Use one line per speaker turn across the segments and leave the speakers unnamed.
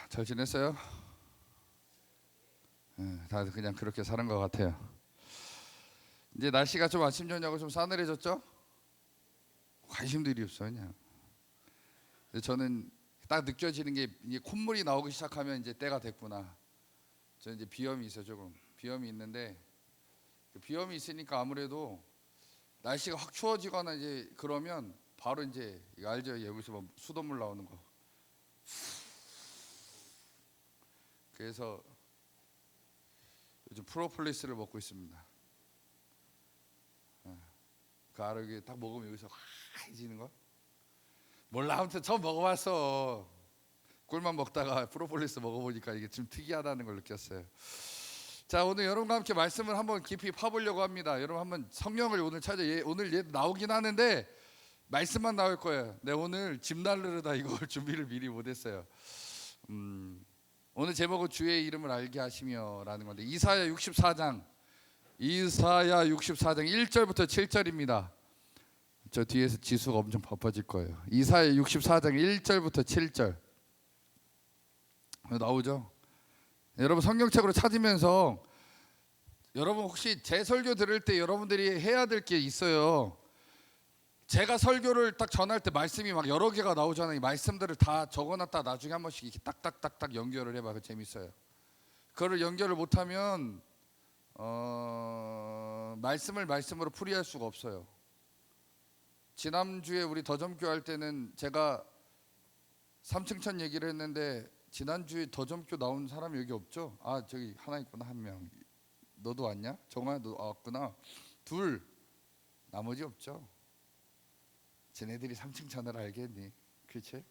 잘 지냈어요? 다들 그냥 그렇게 사는 것 같아요. 이제 날씨가 좀 아침 저녁으로 좀 싸늘해졌죠? 관심들이 없어 그냥. 근데 저는 딱 느껴지는 게 이제 콧물이 나오기 시작하면 이제 때가 됐구나. 저 이제 비염이 있어 조금. 비염이 있는데 그 비염이 있으니까 아무래도 날씨가 확 추워지거나 이제 그러면 바로 이제 이거 알죠? 여기서 뭐 수돗물 나오는 거. 그래서 요즘 프로폴리스를 먹고 있습니다. 그 아르게 딱 먹으면 여기서 하얘지는 거? 몰라 아무튼 처음 먹어봤어. 꿀만 먹다가 프로폴리스 먹어보니까 이게 좀 특이하다는 걸 느꼈어요. 자, 오늘 여러분과 함께 말씀을 한번 깊이 파보려고 합니다. 여러분 한번 성경을 오늘 오늘 얘 나오긴 하는데 말씀만 나올 거예요. 네, 오늘 집 날르르다 이걸 준비를 미리 못했어요. 오늘 제목은 주의 이름을 알게 하시며라는 건데 이사야 64장 1절부터 7절입니다. 저 뒤에서 지수가 엄청 바빠질 거예요. 이사야 64장 1절부터 7절 나오죠? 여러분 성경책으로 찾으면서 여러분 혹시 제 설교 들을 때 여러분들이 해야 될 게 있어요. 제가 설교를 딱 전할 때 말씀이 막 여러 개가 나오잖아요. 이 말씀들을 다 적어놨다 나중에 한 번씩 이렇게 딱딱딱딱 연결을 해봐. 그 재밌어요. 그거를 연결을 못하면 말씀으로 풀이할 수가 없어요. 지난주에 우리 더점교 할 때는 제가 삼층천 얘기를 했는데 지난주에 더점교 나온 사람이 여기 없죠? 아 저기 하나 있구나 한 명. 너도 왔냐? 정아 너 왔구나. 둘 나머지 없죠. 쟤네들이 삼층천을 알겠니? 그렇지?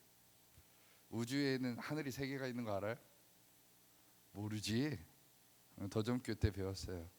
우주에는 하늘이 세 개가 있는 거 알아요? 모르지. 더점교 때 배웠어요.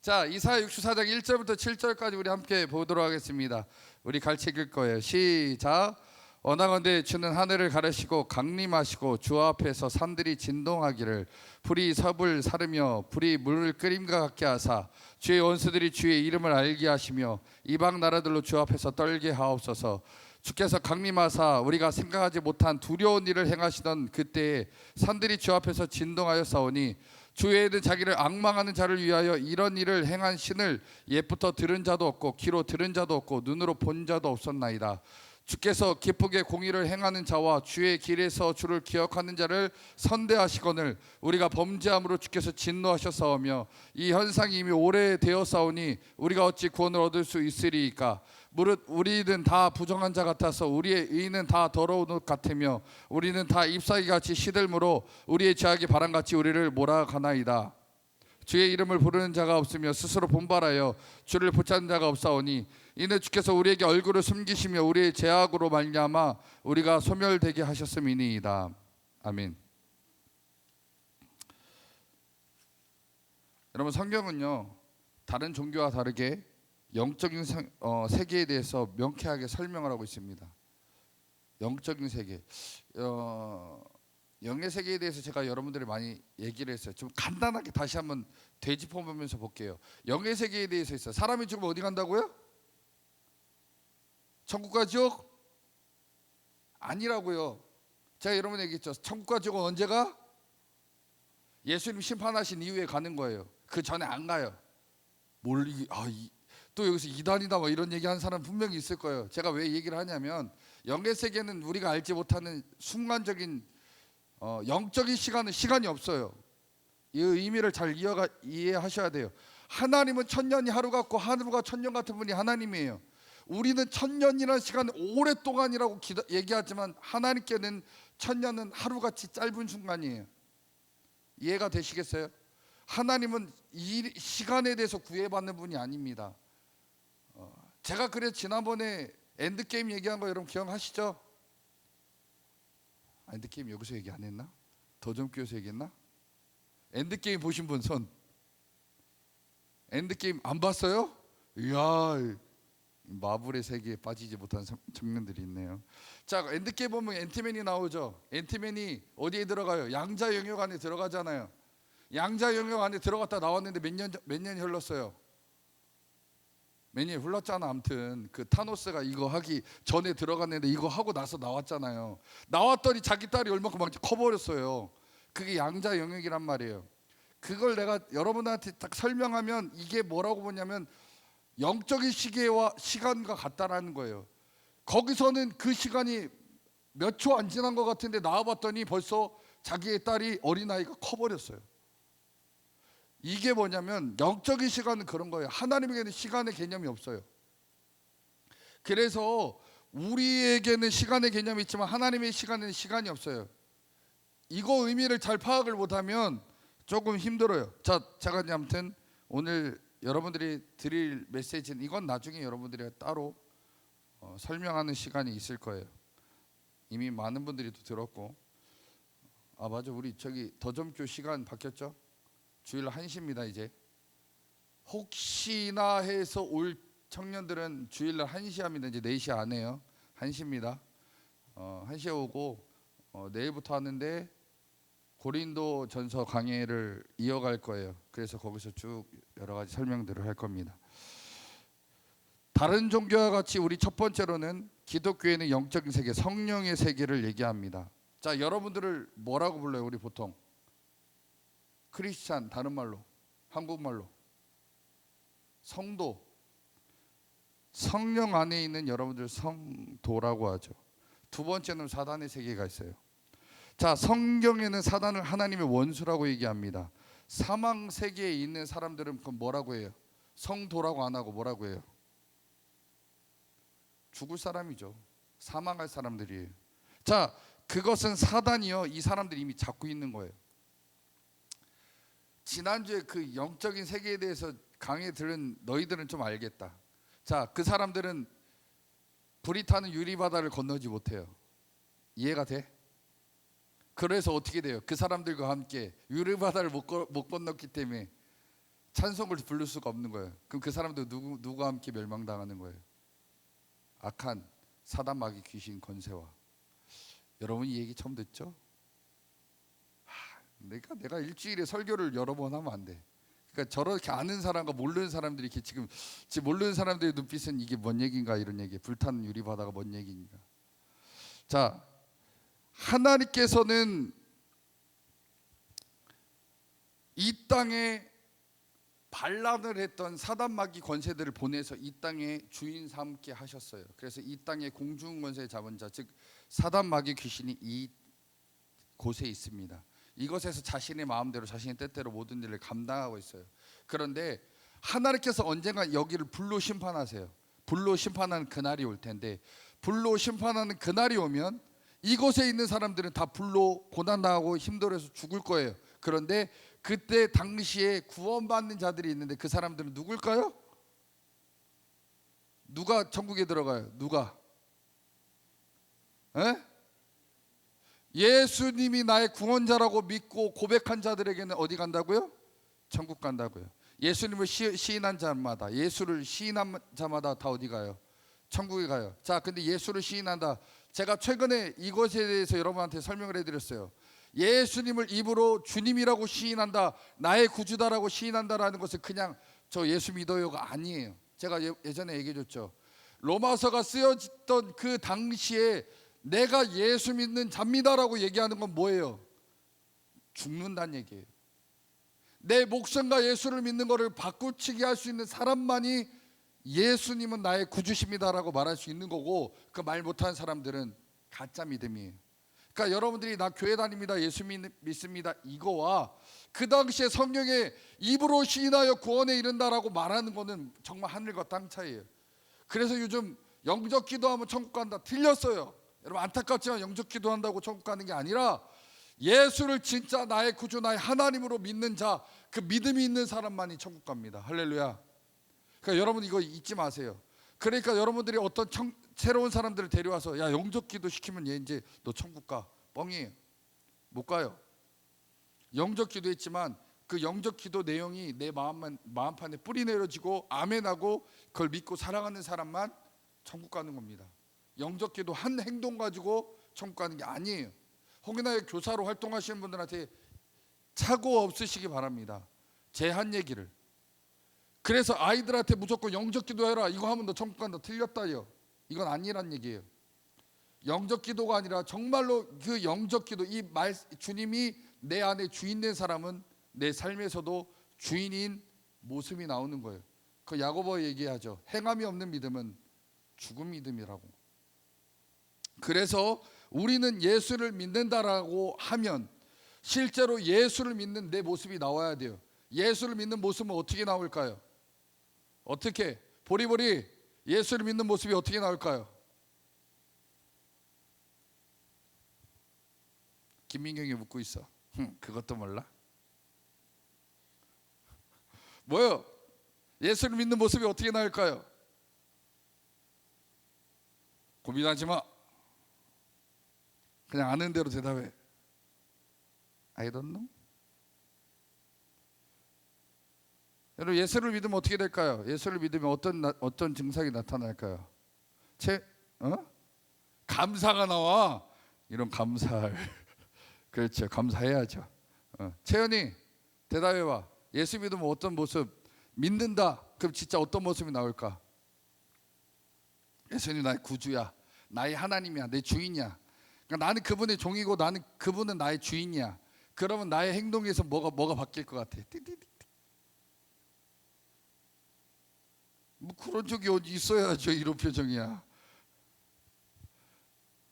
자, 이사야 64장 1절부터 7절까지 우리 함께 보도록 하겠습니다. 우리 같이 읽을 거예요. 시작. 원하건대 주는 하늘을 가르시고 강림하시고 주 앞에서 산들이 진동하기를 불이 섭을 사르며 불이 물을 끓임과 같게 하사 주의 원수들이 주의 이름을 알게 하시며 이방 나라들로 주 앞에서 떨게 하옵소서. 주께서 강림하사 우리가 생각하지 못한 두려운 일을 행하시던 그때에 산들이 주 앞에서 진동하여 싸우니 주 외에는 자기를 앙망하는 자를 위하여 이런 일을 행한 신을 옛부터 들은 자도 없고 귀로 들은 자도 없고 눈으로 본 자도 없었나이다. 주께서 기쁘게 공의를 행하는 자와 주의 길에서 주를 기억하는 자를 선대하시거늘 우리가 범죄함으로 주께서 진노하셨사오며 이 현상이 이미 오래되었사오니 우리가 어찌 구원을 얻을 수 있으리이까. 무릇 우리는 다 부정한 자 같아서 우리의 의는 다 더러운 옷 같으며 우리는 다 잎사귀같이 시들므로 우리의 죄악이 바람같이 우리를 몰아가나이다. 주의 이름을 부르는 자가 없으며 스스로 분발하여 주를 붙잡는 자가 없사오니 이는 주께서 우리에게 얼굴을 숨기시며 우리의 죄악으로 말미암아 우리가 소멸되게 하셨음이니이다. 아멘. 여러분 성경은요 다른 종교와 다르게 영적인 세계에 대해서 명쾌하게 설명을 하고 있습니다. 영적인 세계, 영의 세계에 대해서 제가 여러분들이 많이 얘기를 했어요. 좀 간단하게 다시 한번 되짚어보면서 볼게요. 영의 세계에 대해서 있어요. 사람이 죽으면 어디 간다고요? 천국과 지옥? 아니라고요. 제가 여러분에게 얘기했죠. 천국과 지옥은 언제 가? 예수님 심판하신 이후에 가는 거예요. 그 전에 안 가요. 또 여기서 이단이다 뭐 이런 얘기하는 사람 분명히 있을 거예요. 제가 왜 얘기를 하냐면 영의 세계는 우리가 알지 못하는 순간적인 영적인 시간이 없어요. 이 의미를 잘 이해하셔야 돼요. 하나님은 천년이 하루 같고 하루가 천년 같은 분이 하나님이에요. 우리는 천년이라는 시간은 오랫동안이라고 얘기하지만 하나님께는 천년은 하루같이 짧은 순간이에요. 이해가 되시겠어요? 하나님은 이 시간에 대해서 구애받는 분이 아닙니다. 제가 그래 지난번에 엔드게임 얘기한 거 여러분 기억하시죠? 엔드게임 여기서 얘기 안 했나? 더점교에서 얘기했나? 엔드게임 보신 분 손. 엔드게임 안 봤어요? 이야, 마블의 세계에 빠지지 못한 청년들이 있네요. 자, 엔드게임 보면 앤트맨이 나오죠. 앤트맨이 어디에 들어가요? 양자 영역 안에 들어가잖아요. 양자 영역 안에 들어갔다 나왔는데 몇 년이 흘렀어요? 몇 년이 흘렀잖아. 아무튼 그 타노스가 이거 하기 전에 들어갔는데 이거 하고 나서 나왔잖아요. 나왔더니 자기 딸이 얼마큼 막 커버렸어요. 그게 양자 영역이란 말이에요. 그걸 내가 여러분한테 딱 설명하면 이게 뭐라고 보냐면 영적인 시계와 시간과 같다라는 거예요. 거기서는 그 시간이 몇 초 안 지난 것 같은데 나와봤더니 벌써 자기의 딸이 어린아이가 커버렸어요. 이게 뭐냐면 영적인 시간은 그런 거예요. 하나님에게는 시간의 개념이 없어요. 그래서 우리에게는 시간의 개념이 있지만 하나님의 시간에는 시간이 없어요. 이거 의미를 잘 파악을 못하면 조금 힘들어요. 자, 제가 아무튼 오늘 여러분들이 드릴 메시지는 이건 나중에 여러분들이 따로 설명하는 시간이 있을 거예요. 이미 많은 분들이 또 들었고, 아 맞아, 우리 저기 더점교 시간 바뀌었죠? 주일 1시입니다 이제. 혹시나 해서 올 청년들은 주일날 1시 합니다. 이제 4시 안 해요. 1시입니다. 1시에 오고 내일부터 하는데 고린도 전서 강해를 이어갈 거예요. 그래서 거기서 쭉 여러 가지 설명들을 할 겁니다. 다른 종교와 같이 우리 첫 번째로는 기독교에는 영적인 세계, 성령의 세계를 얘기합니다. 자, 여러분들을 뭐라고 불러요? 우리 보통 크리스찬, 다른 말로, 한국말로 성도, 성령 안에 있는 여러분들 성도라고 하죠. 두 번째는 사단의 세계가 있어요. 자, 성경에는 사단을 하나님의 원수라고 얘기합니다. 사망 세계에 있는 사람들은 그럼 뭐라고 해요? 성도라고 안 하고 뭐라고 해요? 죽을 사람이죠. 사망할 사람들이에요. 자, 그것은 사단이요, 이 사람들이 이미 잡고 있는 거예요. 지난주에 그 영적인 세계에 대해서 강의 들은 너희들은 좀 알겠다. 자, 그 사람들은 불이 타는 유리바다를 건너지 못해요. 이해가 돼? 그래서 어떻게 돼요? 그 사람들과 함께 유리바다를 못 건넜기 때문에 찬송을 부를 수가 없는 거예요. 그럼 그 사람들 누구와 함께 멸망당하는 거예요? 악한 사단 마귀 귀신 권세와. 여러분 이 얘기 처음 듣죠? 내가 일주일에 설교를 여러 번 하면 안 돼. 그러니까 저렇게 아는 사람과 모르는 사람들이 이렇게 지금 모르는 사람들의 눈빛은 이게 뭔 얘기인가 이런 얘기. 불타는 유리바다가 뭔 얘기인가. 자, 하나님께서는 이 땅에 반란을 했던 사단 마귀 권세들을 보내서 이 땅에 주인 삼게 하셨어요. 그래서 이 땅에 공중 권세 잡은 자, 즉 사단 마귀 귀신이 이 곳에 있습니다. 이것에서 자신의 마음대로 자신의 뜻대로 모든 일을 감당하고 있어요. 그런데 하나님께서 언젠가 여기를 불로 심판하세요. 불로 심판하는 그날이 올 텐데, 불로 심판하는 그날이 오면 이곳에 있는 사람들은 다 불로 고난당하고 힘들어서 죽을 거예요. 그런데 그때 당시에 구원받는 자들이 있는데 그 사람들은 누굴까요? 누가 천국에 들어가요? 누가? 에? 예수님이 나의 구원자라고 믿고 고백한 자들에게는 어디 간다고요? 천국 간다고요. 예수님을 시인한 자마다, 예수를 시인한 자마다 다 어디 가요? 천국에 가요. 자, 근데 예수를 시인한다. 제가 최근에 이것에 대해서 여러분한테 설명을 해드렸어요. 예수님을 입으로 주님이라고 시인한다, 나의 구주다라고 시인한다라는 것은 그냥 저 예수 믿어요가 아니에요. 제가 예전에 얘기해줬죠. 로마서가 쓰여졌던 그 당시에 내가 예수 믿는 자입니다라고 얘기하는 건 뭐예요? 죽는다는 얘기예요. 내 목숨과 예수를 믿는 것을 바꾸치게 할 수 있는 사람만이 예수님은 나의 구주십니다라고 말할 수 있는 거고, 그 말 못하는 사람들은 가짜 믿음이에요. 그러니까 여러분들이 나 교회 다닙니다, 예수 믿습니다 이거와 그 당시에 성경에 입으로 시인하여 구원에 이른다라고 말하는 거는 정말 하늘과 땅 차이예요. 그래서 요즘 영적 기도하면 천국 간다, 틀렸어요. 여러분 안타깝지만 영적 기도한다고 천국 가는 게 아니라 예수를 진짜 나의 구주, 나의 하나님으로 믿는 자, 그 믿음이 있는 사람만이 천국 갑니다. 할렐루야. 그러니까 여러분 이거 잊지 마세요. 그러니까 여러분들이 어떤 새로운 사람들을 데려와서 야 영적 기도 시키면 얘 이제 너 천국 가, 뻥이에요. 못 가요. 영적 기도했지만 그 영적 기도 내용이 내 마음판에 뿌리 내려지고 아멘하고 그걸 믿고 사랑하는 사람만 천국 가는 겁니다. 영적 기도 한 행동 가지고 천국 가는 게 아니에요. 혹여나 교사로 활동하시는 분들한테 착오 없으시기 바랍니다. 제 한 얘기를. 그래서 아이들한테 무조건 영적 기도해라, 이거 하면 너 천국 간다, 틀렸다요. 이건 아니란 얘기예요. 영적 기도가 아니라 정말로 그 영적 기도, 주님이 내 안에 주인 된 사람은 내 삶에서도 주인인 모습이 나오는 거예요. 그 야고보 얘기하죠. 행함이 없는 믿음은 죽은 믿음이라고. 그래서 우리는 예수를 믿는다라고 하면 실제로 예수를 믿는 내 모습이 나와야 돼요. 예수를 믿는 모습은 어떻게 나올까요? 어떻게? 보리보리 예수를 믿는 모습이 어떻게 나올까요? 김민경이 묻고 있어. 그것도 몰라? 뭐요? 예수를 믿는 모습이 어떻게 나올까요? 고민하지 마. 그냥 아는 대로 대답해. I don't know. 여러분, 예수를 믿으면 어떻게 될까요? 예수를 믿으면 어떤 증상이 나타날까요? 감사가 나와. 이런 감사할. 그렇죠. 감사해야죠. 채연이 대답해봐. 예수 믿으면 어떤 모습? 믿는다. 그럼 진짜 어떤 모습이 나올까? 예수님 나의 구주야. 나의 하나님이야. 내 주인이야. 그러니까 나는 그분의 종이고 그분은 나의 주인이야. 그러면 나의 행동에서 뭐가 바뀔 것 같아? 뭐 그런 적이 어디 있어야죠. 이런 표정이야.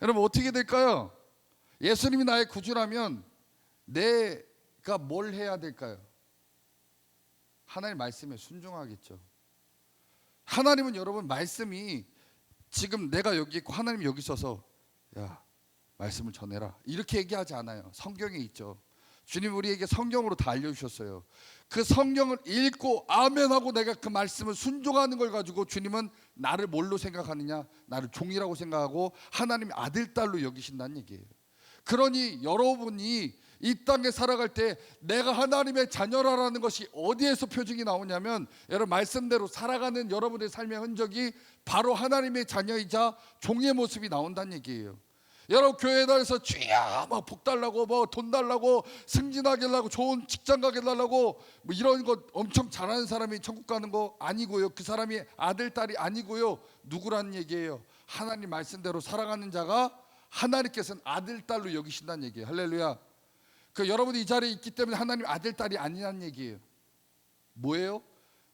여러분, 어떻게 될까요? 예수님이 나의 구주라면 내가 뭘 해야 될까요? 하나님 말씀에 순종하겠죠. 하나님은 여러분, 말씀이 지금 내가 여기 있고 하나님이 여기 있어서 야, 말씀을 전해라 이렇게 얘기하지 않아요. 성경에 있죠. 주님 우리에게 성경으로 다 알려주셨어요. 그 성경을 읽고 아멘하고 내가 그 말씀을 순종하는 걸 가지고 주님은 나를 뭘로 생각하느냐? 나를 종이라고 생각하고 하나님의 아들, 딸로 여기신다는 얘기예요. 그러니 여러분이 이 땅에 살아갈 때 내가 하나님의 자녀라는 것이 어디에서 표징이 나오냐면, 여러분 말씀대로 살아가는 여러분의 삶의 흔적이 바로 하나님의 자녀이자 종의 모습이 나온다는 얘기예요. 여러분 교회에 다녀서 주야 막 복 달라고 뭐 돈 달라고 승진하게 하려고 좋은 직장 가게 하려고 뭐 이런 거 엄청 잘하는 사람이 천국 가는 거 아니고요. 그 사람이 아들 딸이 아니고요. 누구라는 얘기예요? 하나님 말씀대로 살아가는 자가 하나님께서는 아들 딸로 여기신다는 얘기예요. 할렐루야. 그 여러분이 이 자리에 있기 때문에 하나님 아들 딸이 아니라는 얘기예요. 뭐예요?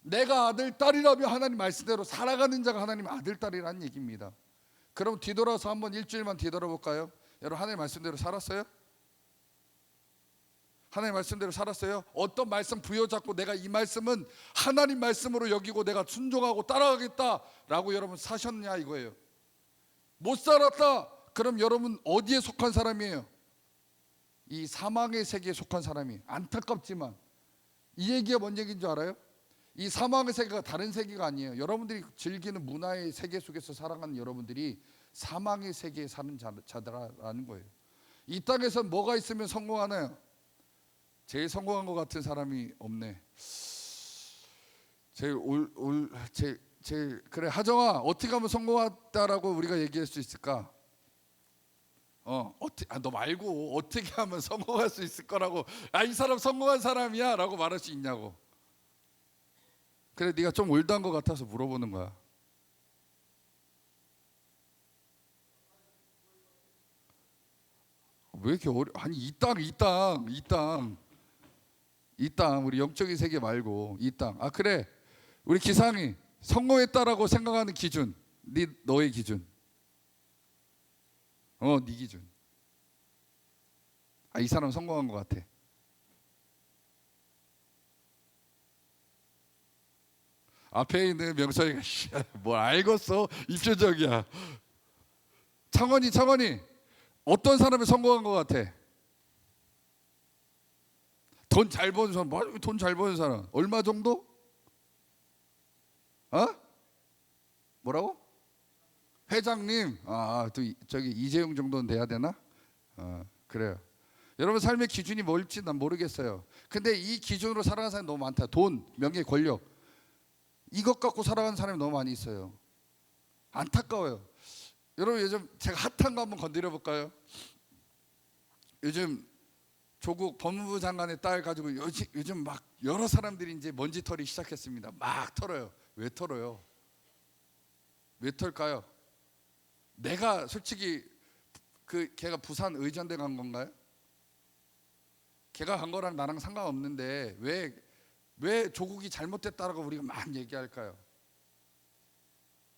내가 아들 딸이라면 하나님 말씀대로 살아가는 자가 하나님 아들 딸이라는 얘기입니다. 그럼 뒤돌아서 한번 일주일만 뒤돌아볼까요? 여러분 하나님 말씀대로 살았어요? 하나님 말씀대로 살았어요? 어떤 말씀 부여잡고 내가 이 말씀은 하나님 말씀으로 여기고 내가 순종하고 따라가겠다라고 여러분 사셨냐 이거예요. 못 살았다. 그럼 여러분 어디에 속한 사람이에요? 이 사망의 세계에 속한 사람이. 안타깝지만 이 얘기가 뭔 얘기인 줄 알아요? 이 사망의 세계가 다른 세계가 아니에요. 여러분들이 즐기는 문화의 세계 속에서 살아가는 여러분들이 사망의 세계에 사는 자들라는 거예요. 이 땅에서 뭐가 있으면 성공하나요? 제일 성공한 것 같은 사람이 없네. 제일 그래 하정아 어떻게 하면 성공했다라고 우리가 얘기할 수 있을까? 너 말고 어떻게 하면 성공할 수 있을 거라고. 이 사람 성공한 사람이야 라고 말할 수 있냐고. 그래 네가 좀 올드한 것 같아서 물어보는 거야. 왜 이렇게 아니 이 땅 우리 영적인 세계 말고 이 땅. 그래 우리 기상이 성공했다라고 생각하는 기준, 너의 기준. 네 기준. 이 사람 성공한 것 같아. 앞에 있는 명석이가 뭘 알겠어? 입체적이야. 창원이 어떤 사람이 성공한 것 같아? 돈 잘 버는 사람. 돈 잘 버는 사람 얼마 정도? 뭐라고? 회장님. 또 저기 이재용 정도는 돼야 되나? 그래요. 여러분 삶의 기준이 뭘지 난 모르겠어요. 근데 이 기준으로 살아가는 사람이 너무 많다. 돈, 명예, 권력 이것 갖고 살아가는 사람이 너무 많이 있어요. 안타까워요. 여러분 요즘 제가 핫한 거 한번 건드려 볼까요? 요즘 조국 법무부 장관의 딸 가지고 요즘 막 여러 사람들이 이제 먼지 털이 시작했습니다. 막 털어요. 왜 털어요? 왜 털까요? 내가 솔직히 걔가 부산 의전대 간 건가요? 걔가 간 거랑 나랑 상관없는데 왜 조국이 잘못됐다라고 우리가 막 얘기할까요?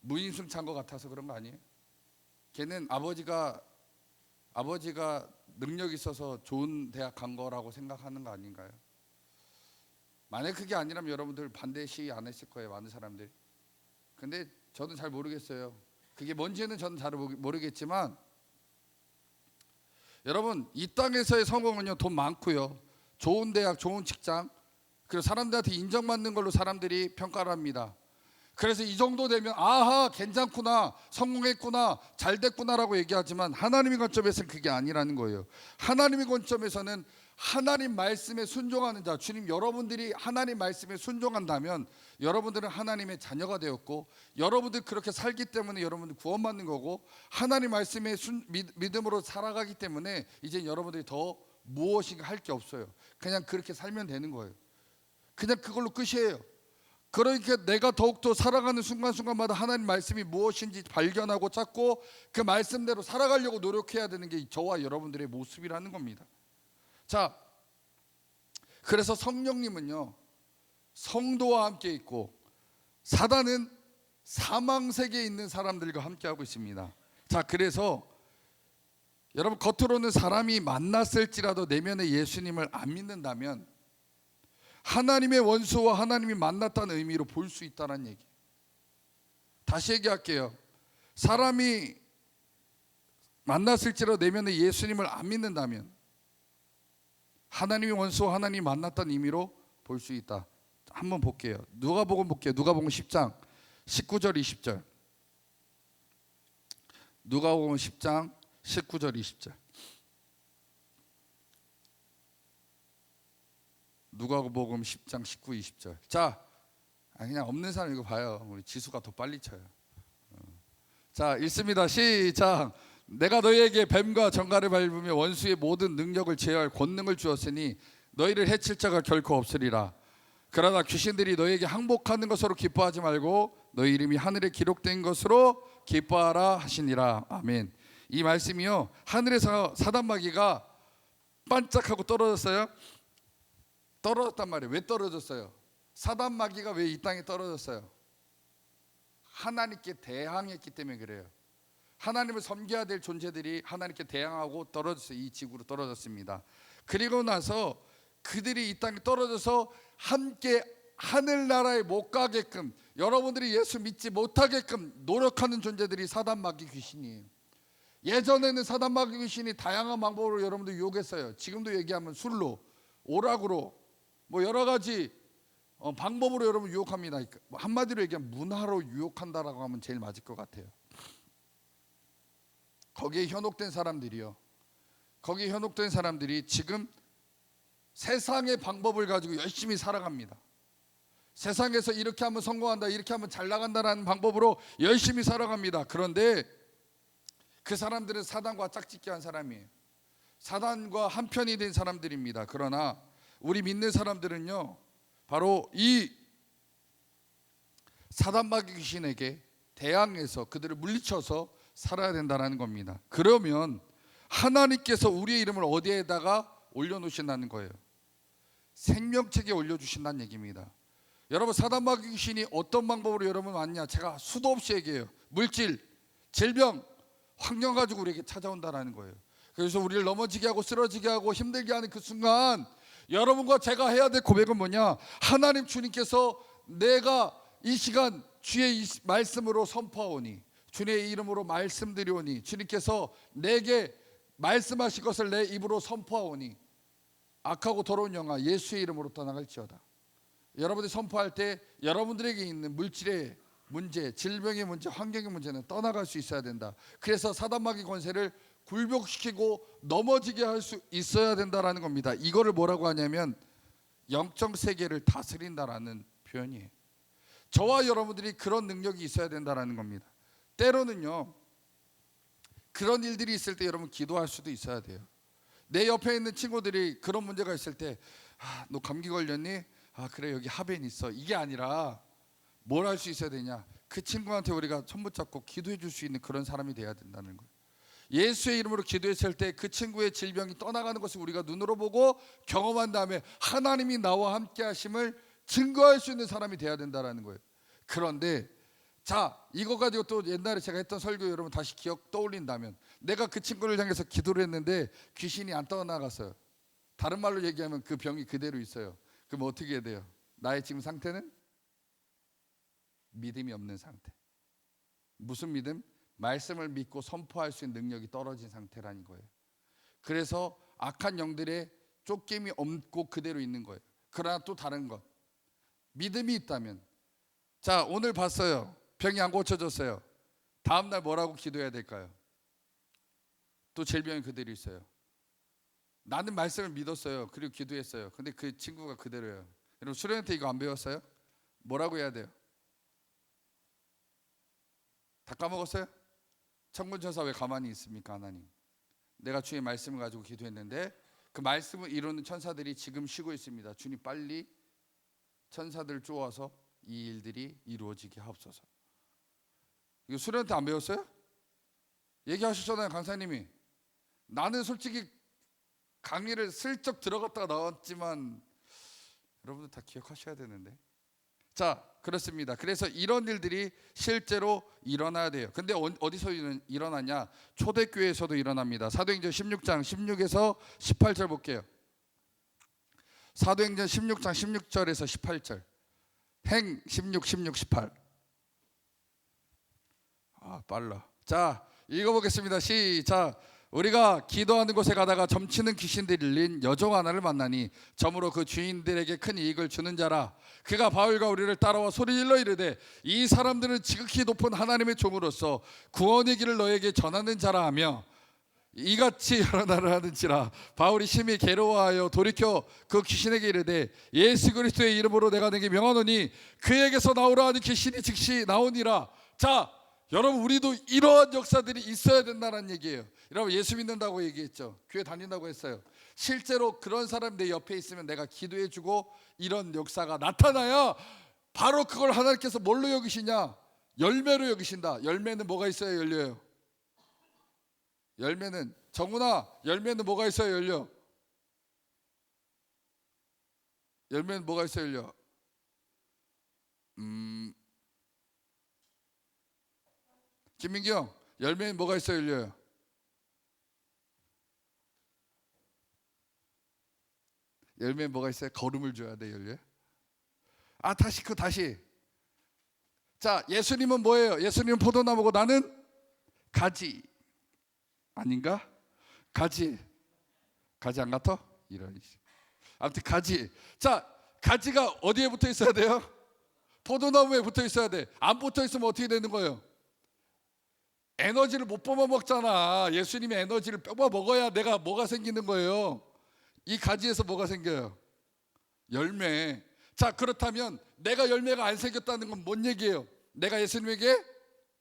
무임승차한 것 같아서 그런 거 아니에요? 걔는 아버지가 능력 있어서 좋은 대학 간 거라고 생각하는 거 아닌가요? 만약 그게 아니라면 여러분들 반대 시위 안 했을 거예요, 많은 사람들이. 근데 저는 잘 모르겠어요. 그게 뭔지는 저는 잘 모르겠지만, 여러분, 이 땅에서의 성공은요, 돈 많고요, 좋은 대학, 좋은 직장, 그리고 사람들한테 인정받는 걸로 사람들이 평가를 합니다. 그래서 이 정도 되면 아하, 괜찮구나, 성공했구나, 잘 됐구나라고 얘기하지만, 하나님의 관점에서는 그게 아니라는 거예요. 하나님의 관점에서는 하나님 말씀에 순종하는 자, 주님, 여러분들이 하나님 말씀에 순종한다면 여러분들은 하나님의 자녀가 되었고, 여러분들 그렇게 살기 때문에 여러분들 구원받는 거고, 하나님 말씀에 믿음으로 살아가기 때문에 이제 여러분들이 더 무엇인가 할 게 없어요. 그냥 그렇게 살면 되는 거예요. 그냥 그걸로 끝이에요. 그러니까 내가 더욱더 살아가는 순간순간마다 하나님 말씀이 무엇인지 발견하고 찾고 그 말씀대로 살아가려고 노력해야 되는 게 저와 여러분들의 모습이라는 겁니다. 자, 그래서 성령님은요, 성도와 함께 있고 사단은 사망 세계에 있는 사람들과 함께 하고 있습니다. 자, 그래서 여러분, 겉으로는 사람이 만났을지라도 내면에 예수님을 안 믿는다면 하나님의 원수와 하나님이 만났다는 의미로 볼 수 있다는 얘기. 다시 얘기할게요. 사람이 만났을지라도 내면에 예수님을 안 믿는다면 하나님의 원수와 하나님이 만났다는 의미로 볼 수 있다. 한번 볼게요. 누가복음 볼게요. 누가복음 10장 19절 20절. 누가복음 10장 19절 20절. 누가복음 10장 19, 20절. 자, 그냥 없는 사람 이거 봐요. 우리 지수가 더 빨리 쳐요. 자, 읽습니다. 시작. 내가 너희에게 뱀과 정갈을 밟으며 원수의 모든 능력을 제어할 권능을 주었으니 너희를 해칠 자가 결코 없으리라. 그러나 귀신들이 너희에게 항복하는 것으로 기뻐하지 말고 너희 이름이 하늘에 기록된 것으로 기뻐하라 하시니라. 아멘. 이 말씀이요, 하늘에서 사단마귀가 반짝하고 떨어졌어요. 떨어졌단 말이에요. 왜 떨어졌어요? 사단마귀가 왜 이 땅에 떨어졌어요? 하나님께 대항했기 때문에 그래요. 하나님을 섬겨야 될 존재들이 하나님께 대항하고 떨어졌어요. 이 지구로 떨어졌습니다. 그리고 나서 그들이 이 땅에 떨어져서 함께 하늘나라에 못 가게끔, 여러분들이 예수 믿지 못하게끔 노력하는 존재들이 사단마귀 귀신이에요. 예전에는 사단마귀 귀신이 다양한 방법으로 여러분들 유혹했어요. 지금도 얘기하면 술로, 오락으로, 뭐 여러 가지 방법으로 여러분 유혹합니다. 한마디로 얘기하면 문화로 유혹한다라고 하면 제일 맞을 것 같아요. 거기에 현혹된 사람들이요, 거기에 현혹된 사람들이 지금 세상의 방법을 가지고 열심히 살아갑니다. 세상에서 이렇게 하면 성공한다, 이렇게 하면 잘 나간다라는 방법으로 열심히 살아갑니다. 그런데 그 사람들은 사단과 짝짓기 한 사람이에요. 사단과 한편이 된 사람들입니다. 그러나 우리 믿는 사람들은요, 바로 이 사단마귀 귀신에게 대항해서 그들을 물리쳐서 살아야 된다는 겁니다. 그러면 하나님께서 우리의 이름을 어디에다가 올려놓으신다는 거예요? 생명책에 올려주신다는 얘기입니다. 여러분, 사단마귀 귀신이 어떤 방법으로 여러분 왔냐? 제가 수도 없이 얘기해요. 물질, 질병, 환경 가지고 우리에게 찾아온다는 거예요. 그래서 우리를 넘어지게 하고 쓰러지게 하고 힘들게 하는 그 순간, 여러분과 제가 해야 될 고백은 뭐냐? 하나님 주님께서 내가 이 시간 주의 이 말씀으로 선포하오니, 주님의 이름으로 말씀드리오니, 주님께서 내게 말씀하신 것을 내 입으로 선포하오니 악하고 더러운 영아 예수의 이름으로 떠나갈지어다. 여러분들이 선포할 때 여러분들에게 있는 물질의 문제, 질병의 문제, 환경의 문제는 떠나갈 수 있어야 된다. 그래서 사단마귀 권세를 굴복시키고 넘어지게 할 수 있어야 된다라는 겁니다. 이거를 뭐라고 하냐면 영적 세계를 다스린다라는 표현이에요. 저와 여러분들이 그런 능력이 있어야 된다라는 겁니다. 때로는요, 그런 일들이 있을 때 여러분 기도할 수도 있어야 돼요. 내 옆에 있는 친구들이 그런 문제가 있을 때, 너 감기 걸렸니? 그래, 여기 하벤 있어. 이게 아니라 뭘 할 수 있어야 되냐? 그 친구한테 우리가 손 붙잡고 기도해 줄 수 있는 그런 사람이 돼야 된다는 거예요. 예수의 이름으로 기도했을 때 그 친구의 질병이 떠나가는 것을 우리가 눈으로 보고 경험한 다음에 하나님이 나와 함께 하심을 증거할 수 있는 사람이 돼야 된다는 거예요. 그런데 자, 이거 가지고 또 옛날에 제가 했던 설교 여러분 다시 기억 떠올린다면, 내가 그 친구를 향해서 기도를 했는데 귀신이 안 떠나갔어요. 다른 말로 얘기하면 그 병이 그대로 있어요. 그럼 어떻게 해야 돼요? 나의 지금 상태는 믿음이 없는 상태. 무슨 믿음? 말씀을 믿고 선포할 수 있는 능력이 떨어진 상태라는 거예요. 그래서 악한 영들의 쫓김이 없고 그대로 있는 거예요. 그러나 또 다른 것, 믿음이 있다면, 자, 오늘 봤어요. 병이 안 고쳐졌어요. 다음 날 뭐라고 기도해야 될까요? 또 질병이 그대로 있어요. 나는 말씀을 믿었어요. 그리고 기도했어요. 근데 그 친구가 그대로예요. 여러분 수련회 때 이거 안 배웠어요? 뭐라고 해야 돼요? 다 까먹었어요? 천군천사 왜 가만히 있습니까? 하나님, 내가 주의 말씀을 가지고 기도했는데 그 말씀을 이루는 천사들이 지금 쉬고 있습니다. 주님 빨리 천사들 쪼아서 이 일들이 이루어지게 하옵소서. 이거 수련회 때 안 배웠어요? 얘기하셨잖아요, 강사님이. 나는 솔직히 강의를 슬쩍 들어갔다가 나왔지만 여러분들 다 기억하셔야 되는데. 자, 그렇습니다. 그래서 이런 일들이 실제로 일어나야 돼요. 근데 어디서 일어나냐? 초대교회에서도 일어납니다. 사도행전 16장 16에서 18절 볼게요. 사도행전 16장 16절에서 18절. 행 16, 16, 18. 아, 빨라. 자, 읽어보겠습니다. 시작. 우리가 기도하는 곳에 가다가 점치는 귀신들이 들린 여종 하나를 만나니 점으로 그 주인들에게 큰 이익을 주는 자라. 그가 바울과 우리를 따라와 소리질러 이르되 이 사람들은 지극히 높은 하나님의 종으로서 구원의 길을 너에게 전하는 자라 하며 이같이 여러 날을 하는지라. 바울이 심히 괴로워하여 돌이켜 그 귀신에게 이르되 예수 그리스도의 이름으로 내가 내게 명하노니 그에게서 나오라 하는 귀신이 즉시 나오니라. 자, 여러분 우리도 이러한 역사들이 있어야 된다는 얘기예요. 여러분 예수 믿는다고 얘기했죠. 교회 다닌다고 했어요. 실제로 그런 사람 내 옆에 있으면 내가 기도해주고 이런 역사가 나타나야 바로 그걸 하나님께서 뭘로 여기시냐? 열매로 여기신다. 열매는 뭐가 있어야 열려요? 열매는, 정훈아, 열매는 뭐가 있어야 열려? 열매는 뭐가 있어야 열려? 김민기 형, 열매는 뭐가 있어야 열려요? 열매는 뭐가 있어요? 걸음을 줘야 돼, 열려? 아, 다시. 자, 예수님은 뭐예요? 예수님은 포도나무고 나는 가지. 아닌가? 가지 안 같아? 이런. 아무튼 가지. 자, 가지가 어디에 붙어 있어야 돼요? 포도나무에 붙어 있어야 돼. 안 붙어 있으면 어떻게 되는 거예요? 에너지를 못 뽑아 먹잖아. 예수님의 에너지를 뽑아 먹어야 내가 뭐가 생기는 거예요? 이 가지에서 뭐가 생겨요? 열매. 자, 그렇다면 내가 열매가 안 생겼다는 건 뭔 얘기예요? 내가 예수님에게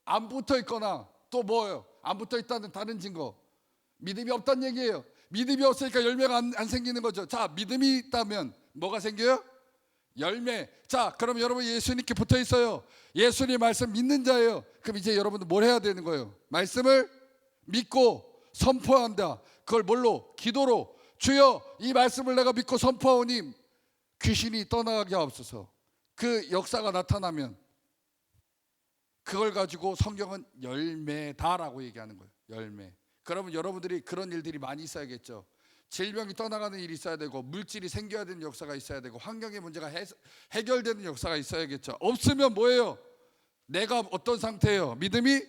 안 붙어 있거나 또 뭐예요? 안 붙어 있다는 다른 증거, 믿음이 없다는 얘기예요. 믿음이 없으니까 열매가 안 생기는 거죠. 자, 믿음이 있다면 뭐가 생겨요? 열매. 자, 그럼 여러분 예수님께 붙어 있어요. 예수님 말씀 믿는 자예요. 그럼 이제 여러분들 뭘 해야 되는 거예요? 말씀을 믿고 선포한다. 그걸 뭘로? 기도로. 주여, 이 말씀을 내가 믿고 선포하오니 귀신이 떠나가게 하옵소서. 그 역사가 나타나면 그걸 가지고 성경은 열매다라고 얘기하는 거예요. 열매. 그러면 여러분들이 그런 일들이 많이 있어야겠죠. 질병이 떠나가는 일이 있어야 되고, 물질이 생겨야 되는 역사가 있어야 되고, 환경의 문제가 해결되는 역사가 있어야겠죠. 없으면 뭐예요? 내가 어떤 상태예요? 믿음이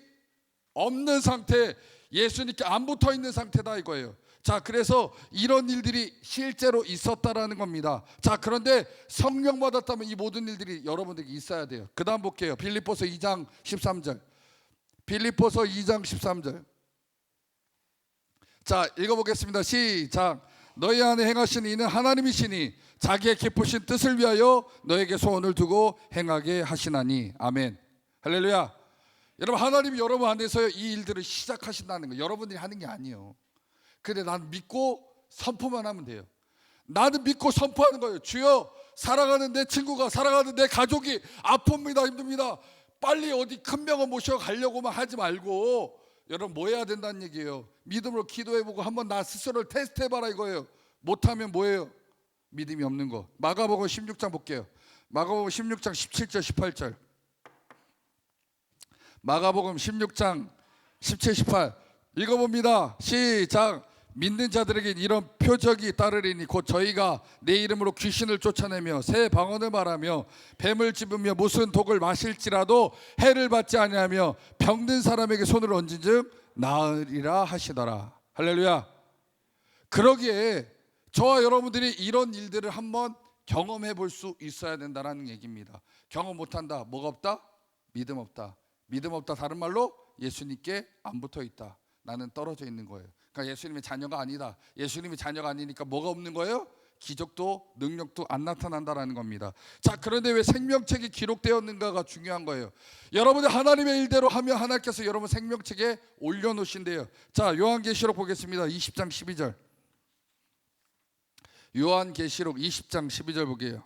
없는 상태, 예수님께 안 붙어 있는 상태다 이거예요. 자, 그래서 이런 일들이 실제로 있었다라는 겁니다. 자, 그런데 성령 받았다면 이 모든 일들이 여러분들에게 있어야 돼요. 그 다음 볼게요. 빌립보서 2장 13절. 빌립보서 2장 13절. 자, 읽어보겠습니다. 시작. 너희 안에 행하신 이는 하나님이시니 자기의 기쁘신 뜻을 위하여 너에게 소원을 두고 행하게 하시나니. 아멘. 할렐루야. 여러분, 하나님이 여러분 안에서 이 일들을 시작하신다는 거 여러분들이 하는 게 아니에요. 근데 난 믿고 선포만 하면 돼요. 나는 믿고 선포하는 거예요. 주여, 살아가는 내 친구가, 살아가는 내 가족이 아픕니다, 힘듭니다. 빨리 어디 큰 병원 모셔 가려고만 하지 말고 여러분 뭐 해야 된다는 얘기예요? 믿음으로 기도해보고 한번 나 스스로를 테스트해봐라 이거예요. 못하면 뭐예요? 믿음이 없는 거. 마가복음 16장 볼게요. 마가복음 16장 17절 18절. 마가복음 16장 17, 18 읽어봅니다. 시작. 믿는 자들에게 이런 표적이 따르리니 곧 저희가 내 이름으로 귀신을 쫓아내며 새 방언을 말하며 뱀을 집으며 무슨 독을 마실지라도 해를 받지 아니하며 병든 사람에게 손을 얹은즉 나으리라 하시더라. 할렐루야. 그러기에 저와 여러분들이 이런 일들을 한번 경험해 볼 수 있어야 된다는 얘기입니다. 경험 못한다. 뭐가 없다? 믿음 없다. 믿음 없다. 다른 말로 예수님께 안 붙어 있다. 나는 떨어져 있는 거예요. 그러니까 예수님의 자녀가 아니다. 예수님의 자녀가 아니니까 뭐가 없는 거예요? 기적도 능력도 안 나타난다라는 겁니다. 자, 그런데 왜 생명책이 기록되었는가가 중요한 거예요. 여러분이 하나님의 일대로 하면 하나님께서 여러분 생명책에 올려놓으신대요. 자, 요한계시록 보겠습니다. 20장 12절. 요한계시록 20장 12절 보게요.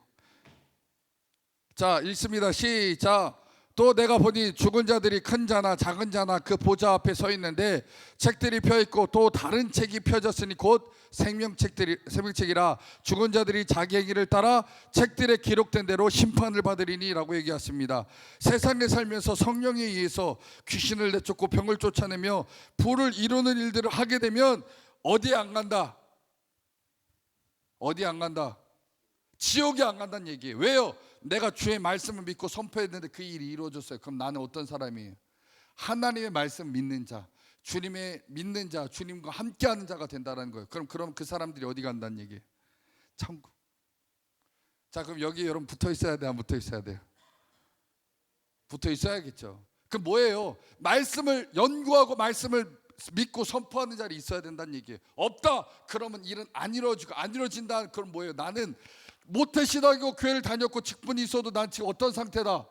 자, 읽습니다. 시작. 또 내가 보니 죽은 자들이 큰 자나 작은 자나 그 보좌 앞에 서 있는데 책들이 펴 있고 또 다른 책이 펴졌으니 곧 생명책이라 죽은 자들이 자기 행위를 따라 책들에 기록된 대로 심판을 받으리니라고 얘기했습니다. 세상에 살면서 성령에 의해서 귀신을 내쫓고 병을 쫓아내며 부를 이루는 일들을 하게 되면 어디에 안 간다? 어디 안 간다? 지옥에 안 간다는 얘기예요. 왜요? 내가 주의 말씀을 믿고 선포했는데 그 일이 이루어졌어요. 그럼 나는 어떤 사람이에요? 하나님의 말씀 믿는 자, 주님의 믿는 자, 주님과 함께하는 자가 된다는 거예요. 그럼 그 사람들이 어디 간다는 얘기예요? 천국. 자, 그럼 여기 여러분 붙어 있어야 돼, 안 붙어 있어야 돼요? 붙어 있어야겠죠. 그럼 뭐예요? 말씀을 연구하고 말씀을 믿고 선포하는 자리 있어야 된다는 얘기예요. 없다. 그러면 일은 안 이루어지고 안 이루어진다. 그럼 뭐예요? 나는 모태신앙이고 교회를 다녔고 직분이 있어도 난 지금 어떤 상태다?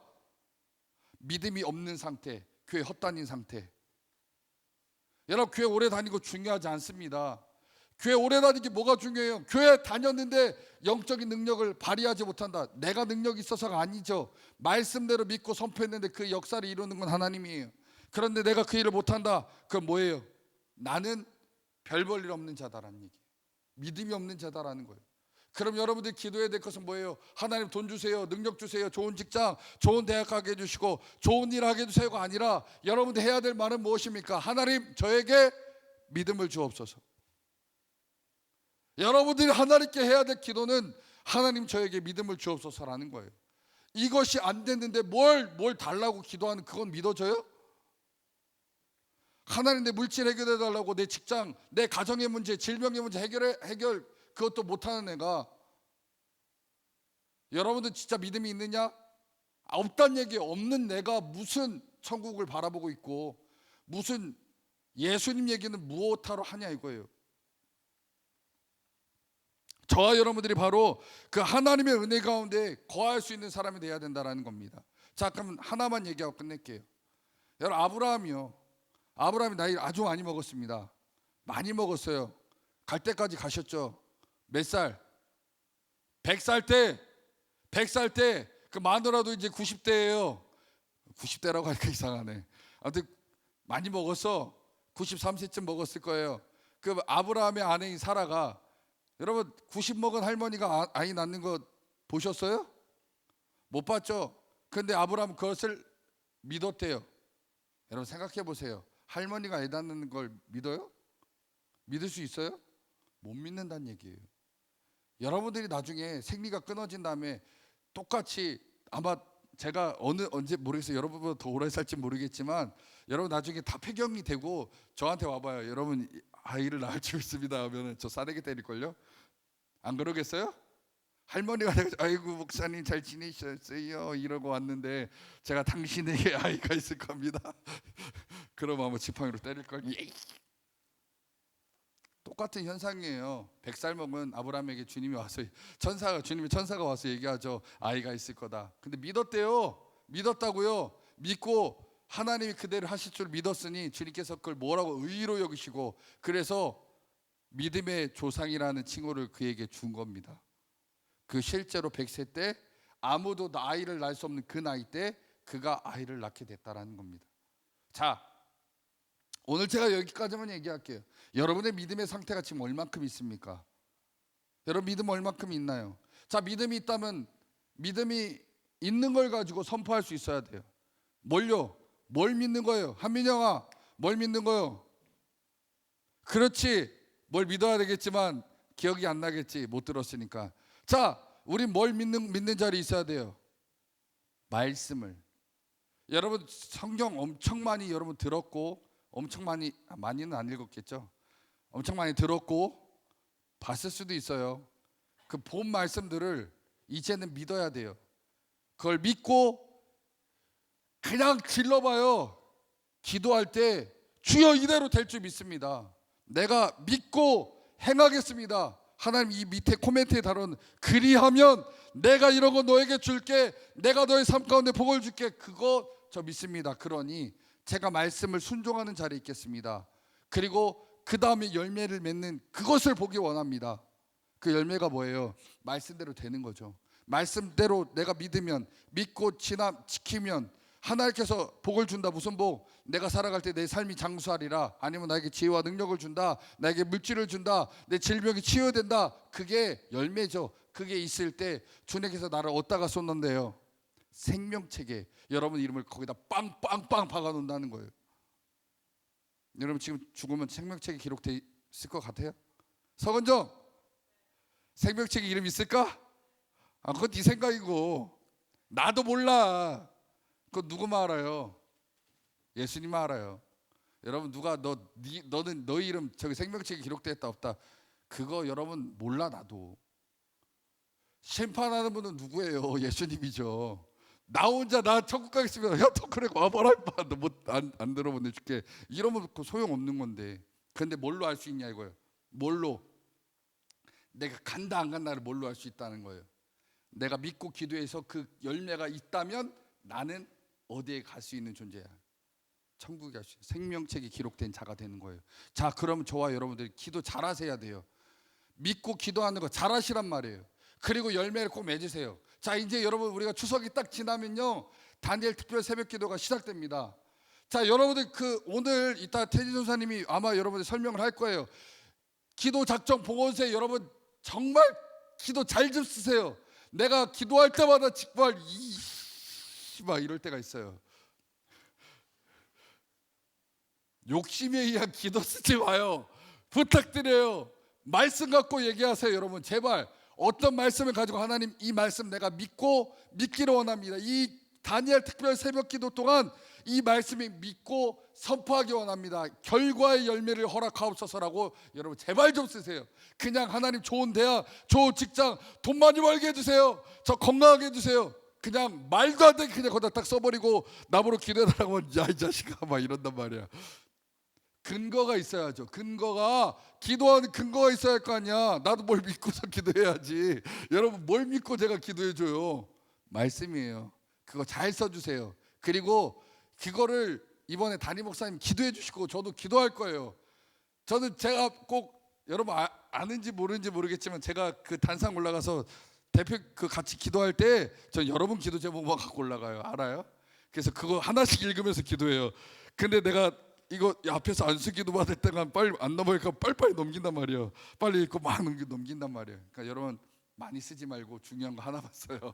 믿음이 없는 상태, 교회 헛다닌 상태. 여러분 교회 오래 다니고 중요하지 않습니다. 교회 오래 다니기 뭐가 중요해요? 교회 다녔는데 영적인 능력을 발휘하지 못한다. 내가 능력이 있어서가 아니죠. 말씀대로 믿고 선포했는데 그 역사를 이루는 건 하나님이에요. 그런데 내가 그 일을 못한다. 그건 뭐예요? 나는 별 볼 일 없는 자다라는 얘기. 믿음이 없는 자다라는 거예요. 그럼 여러분들이 기도해야 될 것은 뭐예요? 하나님 돈 주세요, 능력 주세요, 좋은 직장, 좋은 대학 가게 해주시고 좋은 일 하게 해주세요가 아니라 여러분들 해야 될 말은 무엇입니까? 하나님 저에게 믿음을 주옵소서. 여러분들이 하나님께 해야 될 기도는 하나님 저에게 믿음을 주옵소서라는 거예요. 이것이 안 됐는데 뭘 달라고 기도하는 그건 믿어져요? 하나님 내 물질 해결해 달라고 내 직장, 내 가정의 문제, 질병의 문제 해결 그것도 못하는 애가 여러분들 진짜 믿음이 있느냐? 없단 얘기예요. 없는 내가 무슨 천국을 바라보고 있고 무슨 예수님 얘기는 무엇하러 하냐 이거예요. 저와 여러분들이 바로 그 하나님의 은혜 가운데 거할 수 있는 사람이 돼야 된다는 겁니다. 자, 그럼 하나만 얘기하고 끝낼게요. 여러분 아브라함이 나이 아주 많이 먹었습니다. 많이 먹었어요. 갈 때까지 가셨죠. 몇 살? 100살 때 그 마누라도 이제 90대예요. 90대라고 하니까 이상하네. 아무튼 많이 먹었어. 93세쯤 먹었을 거예요. 그 아브라함의 아내인 사라가 여러분 90 먹은 할머니가 아이 낳는 거 보셨어요? 못 봤죠? 근데 아브라함은 그것을 믿었대요. 여러분 생각해 보세요. 할머니가 애 낳는 걸 믿어요? 믿을 수 있어요? 못 믿는다는 얘기예요. 여러분들이 나중에 생리가 끊어진 다음에 똑같이 아마 제가 언제 모르겠어요. 여러분보다 더 오래 살지 모르겠지만 여러분 나중에 다 폐경이 되고 저한테 와봐요. 여러분 아이를 낳을 수 있습니다 하면은 저 싸대기 때릴걸요? 안 그러겠어요? 할머니가 아이고 목사님 잘 지내셨어요 이러고 왔는데 제가 당신에게 아이가 있을 겁니다. 그럼 아마 지팡이로 때릴걸. 똑같은 현상이에요. 100살 먹은 아브라함에게 주님의 천사가 와서 얘기하죠. 아이가 있을 거다. 근데 믿었대요. 믿었다고요. 믿고 하나님이 그대로 하실 줄 믿었으니 주님께서 그걸 뭐라고 의로 여기시고 그래서 믿음의 조상이라는 칭호를 그에게 준 겁니다. 그 실제로 100세 때 아무도 아이를 낳을 수 없는 그 나이 때 그가 아이를 낳게 됐다라는 겁니다. 자, 오늘 제가 여기까지만 얘기할게요. 여러분의 믿음의 상태가 지금 얼만큼 있습니까? 여러분 믿음 얼만큼 있나요? 자, 믿음이 있다면 믿음이 있는 걸 가지고 선포할 수 있어야 돼요. 뭘요? 뭘 믿는 거예요? 한민영아, 뭘 믿는 거요? 그렇지, 뭘 믿어야 되겠지만 기억이 안 나겠지, 못 들었으니까. 자, 우리 뭘 믿는 자리 있어야 돼요? 말씀을. 여러분 성경 엄청 많이 여러분 들었고, 엄청 많이는 안 읽었겠죠. 엄청 많이 들었고 봤을 수도 있어요. 그 본 말씀들을 이제는 믿어야 돼요. 그걸 믿고 그냥 질러봐요. 기도할 때 주여 이대로 될 줄 믿습니다. 내가 믿고 행하겠습니다. 하나님 이 밑에 코멘트에 다룬 그리하면 내가 이런 거 너에게 줄게, 내가 너의 삶 가운데 복을 줄게, 그거 저 믿습니다. 그러니 제가 말씀을 순종하는 자리에 있겠습니다. 그리고 그 다음에 열매를 맺는 그것을 보기 원합니다. 그 열매가 뭐예요? 말씀대로 되는 거죠. 말씀대로 내가 믿으면, 믿고 지키면 하나님께서 복을 준다. 무슨 복? 내가 살아갈 때 내 삶이 장수하리라. 아니면 나에게 지혜와 능력을 준다, 나에게 물질을 준다, 내 질병이 치유된다. 그게 열매죠. 그게 있을 때 주님께서 나를 어디다가 쏟는데요? 생명책에 여러분 이름을 거기다 빵빵빵 박아놓는다는 거예요. 여러분 지금 죽으면 생명책에 기록돼 있을 것 같아요? 서건정, 생명책에 이름 있을까? 아, 그건 네 생각이고 나도 몰라. 그건 누구만 알아요? 예수님만 알아요. 여러분 누가 너는 너 이름 저기 생명책에 기록되어 있다 없다, 그거 여러분 몰라. 나도. 심판하는 분은 누구예요? 예수님이죠. 나 혼자 나 천국 가겠습니다. 야, 또 그래 와봐라 임마. 너안 들어보내줄게. 이러면 그 소용없는 건데. 근데 뭘로 알 수 있냐 이거예요. 뭘로? 내가 간다 안 간다를 뭘로 알 수 있다는 거예요. 내가 믿고 기도해서 그 열매가 있다면 나는 어디에 갈 수 있는 존재야? 천국에 갈 수 있는 생명책에 기록된 자가 되는 거예요. 자, 그럼 저와 여러분들이 기도 잘하셔야 돼요. 믿고 기도하는 거 잘하시란 말이에요. 그리고 열매를 꼭 맺으세요. 자, 이제 여러분 우리가 추석이 딱 지나면요 다니엘 특별 새벽 기도가 시작됩니다. 자, 여러분들 그 오늘 이따 태진 전사님이 아마 여러분들 설명을 할 거예요. 기도 작정 봉헌세 여러분 정말 기도 잘 좀 쓰세요. 내가 기도할 때마다 정말 막 이럴 때가 있어요. 욕심에 의한 기도 쓰지 마요. 부탁드려요. 말씀 갖고 얘기하세요. 여러분 제발. 어떤 말씀을 가지고 하나님 이 말씀 내가 믿기를 원합니다. 이 다니엘 특별 새벽 기도 동안 이 말씀이 믿고 선포하기 원합니다. 결과의 열매를 허락하옵소서라고 여러분 제발 좀 쓰세요. 그냥 하나님 좋은 대학, 좋은 직장, 돈 많이 벌게 해주세요. 저 건강하게 해주세요. 그냥 말도 안 되게 그냥 거기다 딱 써버리고 나보러 기도해달라고 하면 야 이 자식아 막 이런단 말이야. 근거가 있어야죠. 근거가, 기도하는 근거가 있어야 할 거 아니야. 나도 뭘 믿고서 기도해야지. 여러분 뭘 믿고 제가 기도해줘요? 말씀이에요. 그거 잘 써주세요. 그리고 그거를 이번에 담임 목사님 기도해 주시고 저도 기도할 거예요. 저는 제가 꼭 여러분 아는지 모르는지 모르겠지만 제가 그 단상 올라가서 대표 그 같이 기도할 때 전 여러분 기도 제목만 갖고 올라가요. 알아요? 그래서 그거 하나씩 읽으면서 기도해요. 근데 내가 이거 앞에서 안수 기도 받을 때가 빨리 안 넘어가니까 빨리빨리 넘긴단 말이에요. 빨리 읽고 막 넘긴단 말이에요. 그러니까 여러분 많이 쓰지 말고 중요한 거 하나만 써요.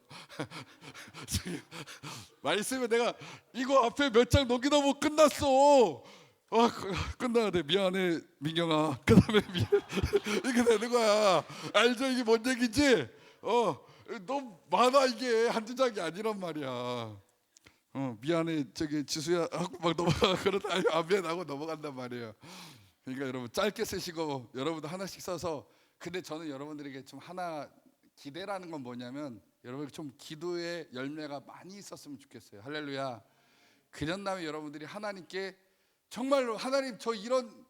많이 쓰면 내가 이거 앞에 몇 장 넘기다 보면 끝났어. 끝나야 돼. 미안해 민경아. 그 다음에 이렇게 되는 거야. 알죠? 이게 뭔 얘기인지? 너무 많아. 이게 한두 장이 아니란 말이야. 미안해 저기 지수야 하고 막 넘어가. 그러다 아멘 하고 넘어간단 말이에요. 그러니까 여러분 짧게 쓰시고 여러분도 하나씩 써서. 근데 저는 여러분들에게 좀 하나 기대라는 건 뭐냐면 여러분 좀 기도의 열매가 많이 있었으면 좋겠어요. 할렐루야. 그런 다음에 여러분들이 하나님께 정말로 하나님 저 이런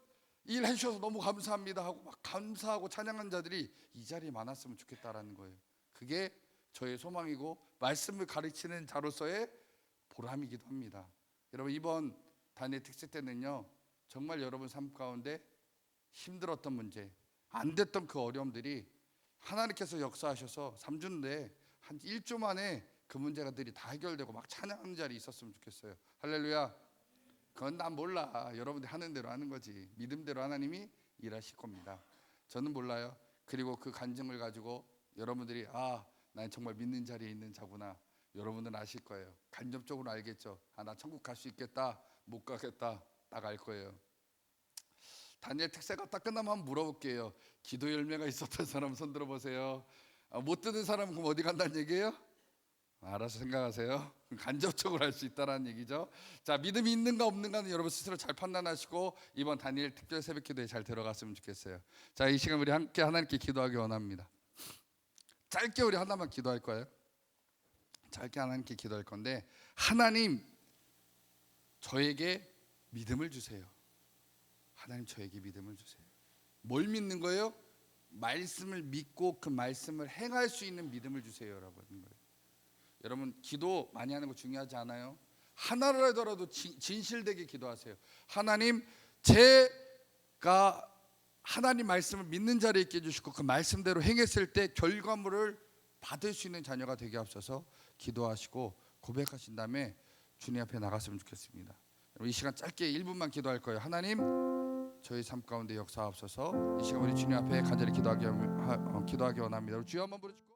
일 해주셔서 너무 감사합니다 하고 막 감사하고 찬양한 자들이 이 자리에 많았으면 좋겠다라는 거예요. 그게 저의 소망이고 말씀을 가르치는 자로서의 보람이기도 합니다. 여러분 이번 다니엘 특세 때는요 정말 여러분 삶 가운데 힘들었던 문제, 안 됐던 그 어려움들이 하나님께서 역사하셔서 3주인데 한 1주 만에 그 문제가들이 다 해결되고 막 찬양하는 자리 있었으면 좋겠어요. 할렐루야. 그건 난 몰라. 여러분들이 하는 대로 하는 거지. 믿음대로 하나님이 일하실 겁니다. 저는 몰라요. 그리고 그 간증을 가지고 여러분들이 난 정말 믿는 자리에 있는 자구나. 여러분들은 아실 거예요. 간접적으로 알겠죠. 나 천국 갈 수 있겠다. 못 가겠다. 딱 알 거예요. 다니엘 특세가 딱 끝나면 한번 물어볼게요. 기도 열매가 있었던 사람 손 들어보세요. 못 듣는 사람은 그럼 어디 간다는 얘기예요? 알아서 생각하세요. 간접적으로 할 수 있다는 얘기죠. 자, 믿음이 있는가 없는가는 여러분 스스로 잘 판단하시고 이번 다니엘 특별 새벽 기도에 잘 들어갔으면 좋겠어요. 자, 이 시간 우리 함께 하나님께 기도하기 원합니다. 짧게 우리 하나만 기도할 거예요. 짧게 하나님께 기도할 건데, 하나님 저에게 믿음을 주세요. 하나님 저에게 믿음을 주세요. 뭘 믿는 거예요? 말씀을 믿고 그 말씀을 행할 수 있는 믿음을 주세요, 여러분. 여러분 기도 많이 하는 거 중요하지 않아요? 하나를 하더라도 진실되게 기도하세요. 하나님, 제가 하나님 말씀을 믿는 자리에 있게 해주시고 그 말씀대로 행했을 때 결과물을 받을 수 있는 자녀가 되게 하옵소서. 기도하시고 고백하신 다음에 주님 앞에 나갔으면 좋겠습니다. 이 시간 짧게 1분만 기도할 거예요. 하나님, 저희 삶 가운데 역사하옵소서. 이 시간 우리 주님 앞에 간절히 기도하기 원합니다. 주여 한번 부르시고